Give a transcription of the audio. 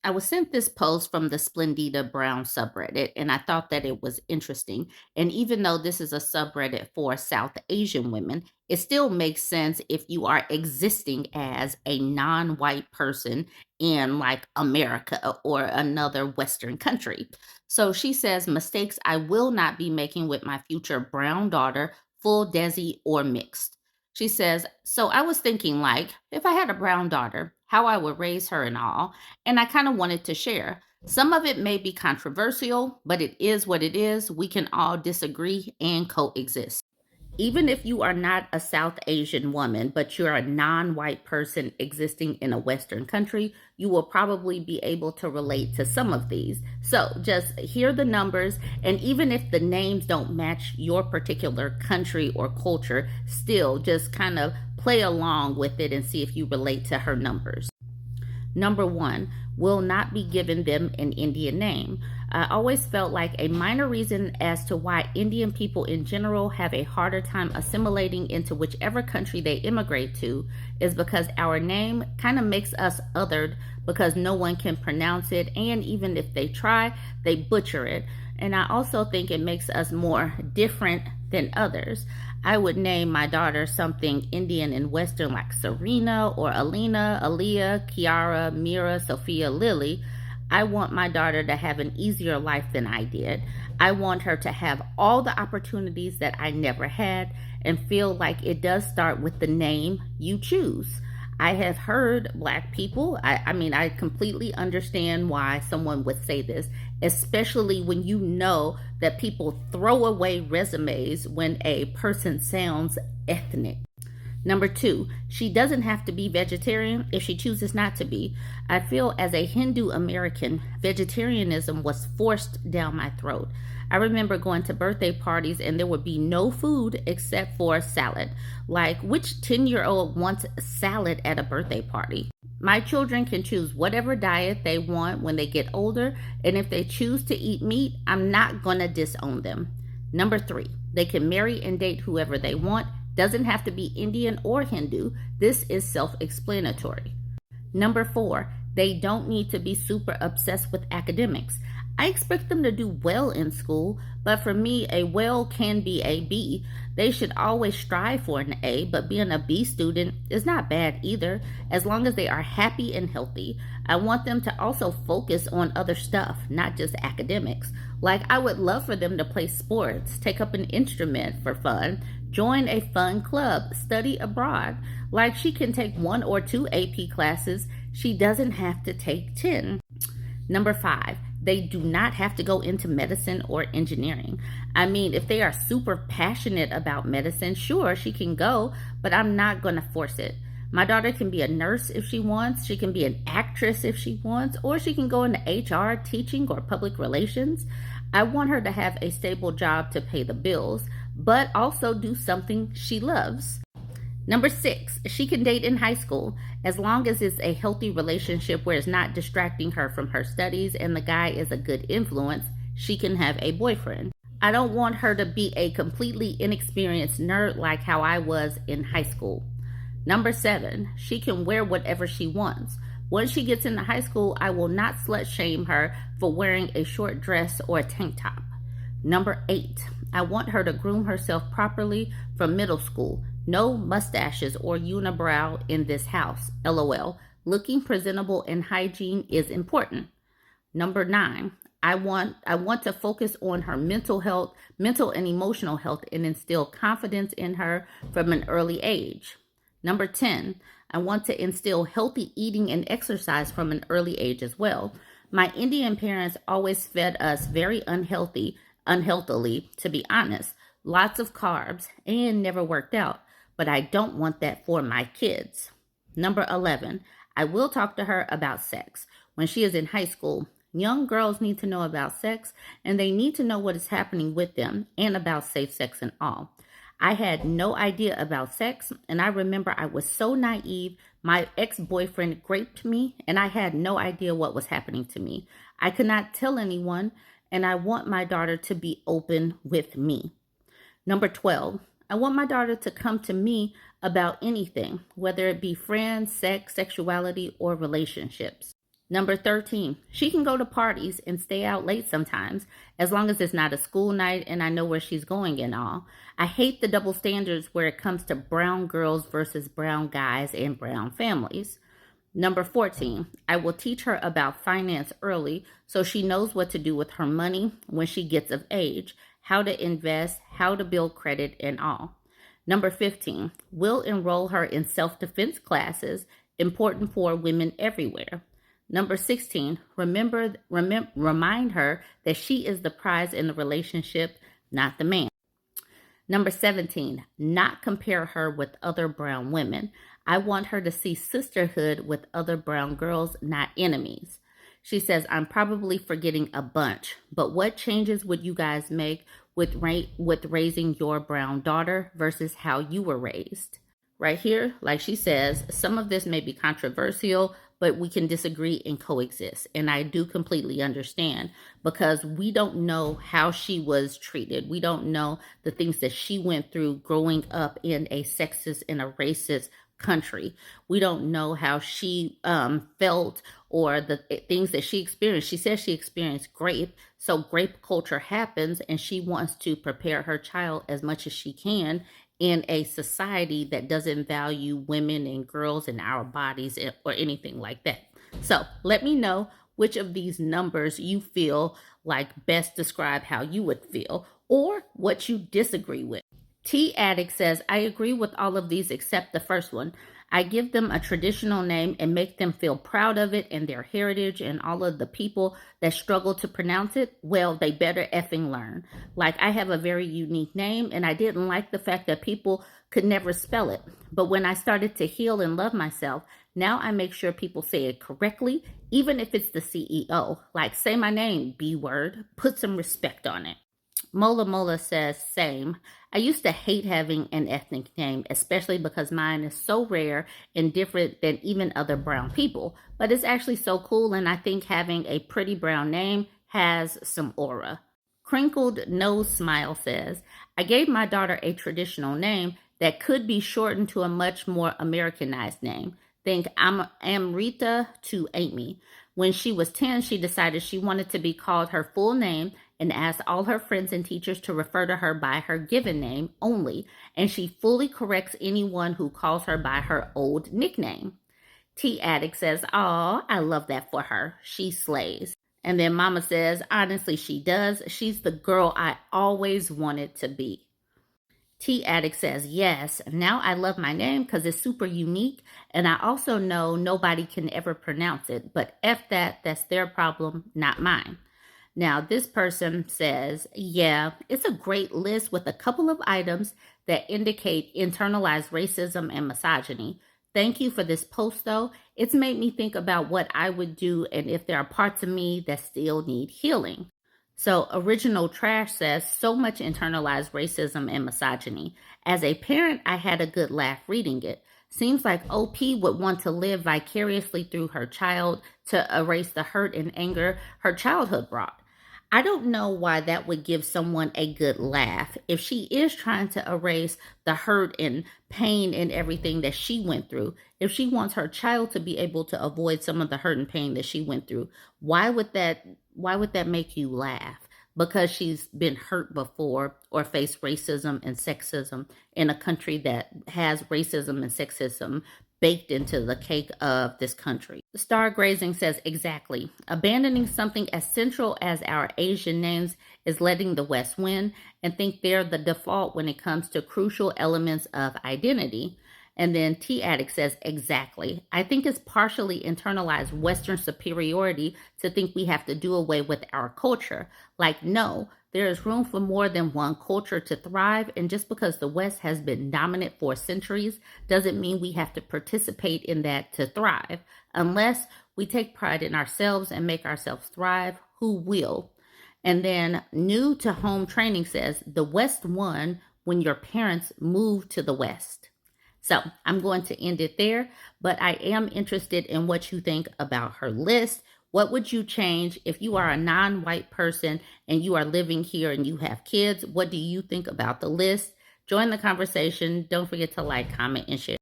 I was sent this post from the Splendida Brown subreddit, and I thought that it was interesting. And even though this is a subreddit for South Asian women, it still makes sense if you are existing as a non white person in like America or another Western country. So she says, mistakes I will not be making with my future brown daughter, full Desi or mixed. She says, so I was thinking, like, if I had a brown daughter, how I would raise her and all, and I kind of wanted to share. Some of it may be controversial, but it is what it is. We can all disagree and coexist. Even if you are not a South Asian woman, but you're a non white person existing in a Western country, you will probably be able to relate to some of these. So just hear the numbers, and even if the names don't match your particular country or culture, still just kind of play along with it and see if you relate to her numbers. Number one, will not be giving them an Indian name. I always felt like a minor reason as to why Indian people in general have a harder time assimilating into whichever country they immigrate to is because our name kind of makes us othered because no one can pronounce it, and even if they try, they butcher it. And I also think it makes us more different than others. I would name my daughter something Indian and Western like Serena or Alina, Aaliyah, Kiara, Mira, Sophia, Lily. I want my daughter to have an easier life than I did. I want her to have all the opportunities that I never had and feel like it does start with the name you choose. I have heard Black people, I completely understand why someone would say this, especially when you know that people throw away resumes when a person sounds ethnic. Number two, she doesn't have to be vegetarian if she chooses not to be. I feel as a Hindu American, vegetarianism was forced down my throat. I remember going to birthday parties and there would be no food except for salad. Like, which 10-year-old wants salad at a birthday party? My children can choose whatever diet they want when they get older, and if they choose to eat meat, I'm not going to disown them. Number three, they can marry and date whoever they want. Doesn't have to be Indian or Hindu. This is self explanatory. Number four, they don't need to be super obsessed with academics. I expect them to do well in school, but for me, a well can be a B. They should always strive for an A, but being a B student is not bad either, as long as they are happy and healthy. I want them to also focus on other stuff, not just academics. Like, I would love for them to play sports, take up an instrument for fun, join a fun club, study abroad. Like, she can take 1 or 2 AP classes. She doesn't have to take 10. Number five, they do not have to go into medicine or engineering. I mean, if they are super passionate about medicine, sure, she can go, but I'm not going to force it. My daughter can be a nurse if she wants. She can be an actress if she wants, or she can go into HR, teaching, or public relations. I want her to have a stable job to pay the bills, but also do something she loves. Number six, she can date in high school as long as it's a healthy relationship where it's not distracting her from her studies and the guy is a good influence. She can have a boyfriend. I don't want her to be a completely inexperienced nerd like how I was in high school. Number seven, she can wear whatever she wants. Once she gets into high school, I will not slut shame her for wearing a short dress or a tank top. Number eight, I want her to groom herself properly from middle school. No mustaches or unibrow in this house. LOL. Looking presentable and hygiene is important. Number nine, I want to focus on her mental health, mental and emotional health, and instill confidence in her from an early age. Number 10, I want to instill healthy eating and exercise from an early age as well. My Indian parents always fed us very unhealthily, to be honest. Lots of carbs and never worked out. But I don't want that for my kids. Number 11, I will talk to her about sex. When she is in high school, young girls need to know about sex and they need to know what is happening with them and about safe sex and all. I had no idea about sex, and I remember I was so naive. My ex-boyfriend raped me and I had no idea what was happening to me. I could not tell anyone, and I want my daughter to be open with me. Number 12, I want my daughter to come to me about anything, whether it be friends, sex, sexuality, or relationships. Number 13, she can go to parties and stay out late sometimes, as long as it's not a school night and I know where she's going and all. I hate the double standards where it comes to brown girls versus brown guys and brown families. Number 14, I will teach her about finance early so she knows what to do with her money when she gets of age, how to invest, how to build credit, and all. Number 15, we'll enroll her in self-defense classes, important for women everywhere. Number 16, remind her that she is the prize in the relationship, not the man. Number 17, not compare her with other brown women. I want her to see sisterhood with other brown girls, not enemies. She says, I'm probably forgetting a bunch, but what changes would you guys make with raising your brown daughter versus how you were raised? Right here, like she says, some of this may be controversial, but we can disagree and coexist. And I do completely understand because we don't know how she was treated. We don't know the things that she went through growing up in a sexist and a racist country. We don't know how she felt or the things that she experienced. She says she experienced grape. So grape culture happens and she wants to prepare her child as much as she can in a society that doesn't value women and girls and our bodies or anything like that. So let me know which of these numbers you feel like best describe how you would feel or what you disagree with. T Addict says, I agree with all of these except the first one. I give them a traditional name and make them feel proud of it and their heritage, and all of the people that struggle to pronounce it, well, they better effing learn. Like, I have a very unique name and I didn't like the fact that people could never spell it. But when I started to heal and love myself, now I make sure people say it correctly, even if it's the CEO. Like, say my name, B word, put some respect on it. Mola Mola says, same. I used to hate having an ethnic name, especially because mine is so rare and different than even other brown people. But it's actually so cool, and I think having a pretty brown name has some aura. Crinkled Nose Smile says, I gave my daughter a traditional name that could be shortened to a much more Americanized name. Think Amrita to Amy. When she was 10, she decided she wanted to be called her full name and asked all her friends and teachers to refer to her by her given name only, and she fully corrects anyone who calls her by her old nickname. T Addict says, aw, I love that for her. She slays. And then Mama says, honestly, she does. She's the girl I always wanted to be. T Addict says, yes, now I love my name because it's super unique, and I also know nobody can ever pronounce it, but F that, that's their problem, not mine. Now, this person says, yeah, it's a great list with a couple of items that indicate internalized racism and misogyny. Thank you for this post, though. It's made me think about what I would do and if there are parts of me that still need healing. So Original Trash says, so much internalized racism and misogyny. As a parent, I had a good laugh reading it. Seems like OP would want to live vicariously through her child to erase the hurt and anger her childhood brought. I don't know why that would give someone a good laugh if she is trying to erase the hurt and pain and everything that she went through. If she wants her child to be able to avoid some of the hurt and pain that she went through, why would that make you laugh? Because she's been hurt before or faced racism and sexism in a country that has racism and sexism baked into the cake of this country. Stargrazing says, exactly. Abandoning something as central as our Asian names is letting the West win and think they're the default when it comes to crucial elements of identity. And then T Addict says, exactly. I think it's partially internalized Western superiority to think we have to do away with our culture. Like, no, there is room for more than one culture to thrive. And just because the West has been dominant for centuries doesn't mean we have to participate in that to thrive. Unless we take pride in ourselves and make ourselves thrive, who will? And then New to Home Training says, the West won when your parents moved to the West. So I'm going to end it there, but I am interested in what you think about her list. What would you change if you are a non-white person and you are living here and you have kids? What do you think about the list? Join the conversation. Don't forget to like, comment, and share.